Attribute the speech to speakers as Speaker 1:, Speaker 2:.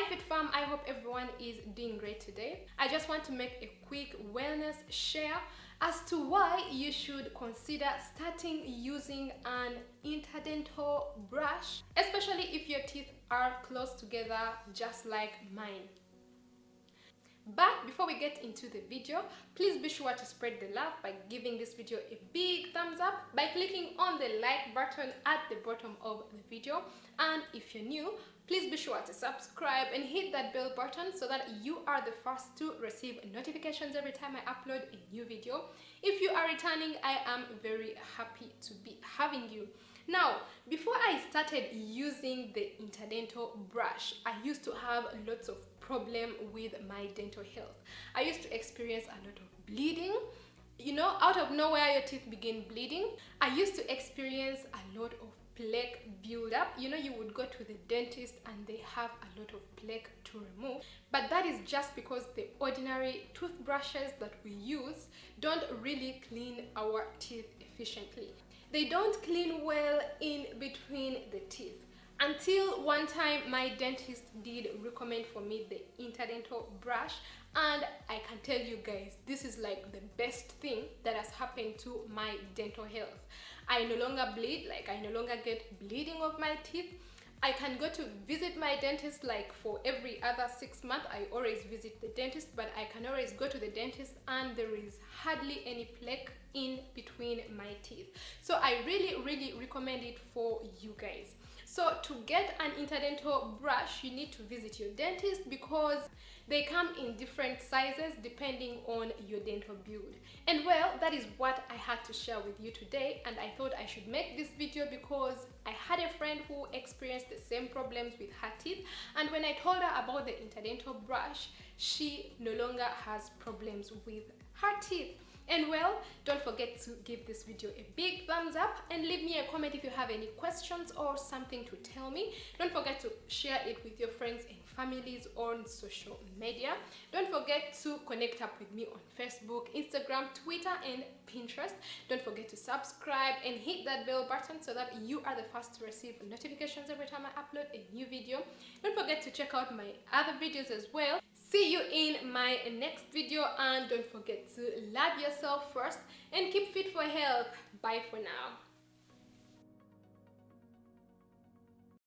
Speaker 1: Hi Fit Fam, I hope everyone is doing great today. I just want to make a quick wellness share as to why you should consider starting using an interdental brush, especially if your teeth are close together just like mine. But before we get into the video, please be sure to spread the love by giving this video a big thumbs up by clicking on the like button at the bottom of the video. And if you're new, please be sure to subscribe and hit that bell button so that you are the first to receive notifications every time I upload a new video. If you are returning, I am very happy to be having you. Now, before I started using the interdental brush, I used to have lots of problem with my dental health. I used to experience a lot of bleeding. You know, out of nowhere your teeth begin bleeding. I used to experience a lot of plaque buildup. You know, you would go to the dentist and they have a lot of plaque to remove, but that is just because the ordinary toothbrushes that we use don't really clean our teeth efficiently. They don't clean well in between the teeth. Until one time my dentist did recommend for me the interdental brush, and I can tell you guys, this is like the best thing that has happened to my dental health. I no longer bleed, like I no longer get bleeding of my teeth. I can go to visit my dentist like for every other 6 months. I always visit the dentist, but I can always go to the dentist and there is hardly any plaque in between my teeth. So I really recommend it for you guys. So to get an interdental brush, you need to visit your dentist because they come in different sizes depending on your dental build. And well, that is what I had to share with you today, and I thought I should make this video because I had a friend who experienced the same problems with her teeth, and when I told her about the interdental brush, she no longer has problems with her teeth. And well, don't forget to give this video a big thumbs up and leave me a comment if you have any questions or something to tell me. Don't forget to share it with your friends and families on social media. Don't forget to connect up with me on Facebook, Instagram, Twitter, and Pinterest. Don't forget to subscribe and hit that bell button so that you are the first to receive notifications every time I upload a new video. Don't forget to check out my other videos as well. See you in my next video, and don't forget to love yourself first and keep fit for health. Bye for now.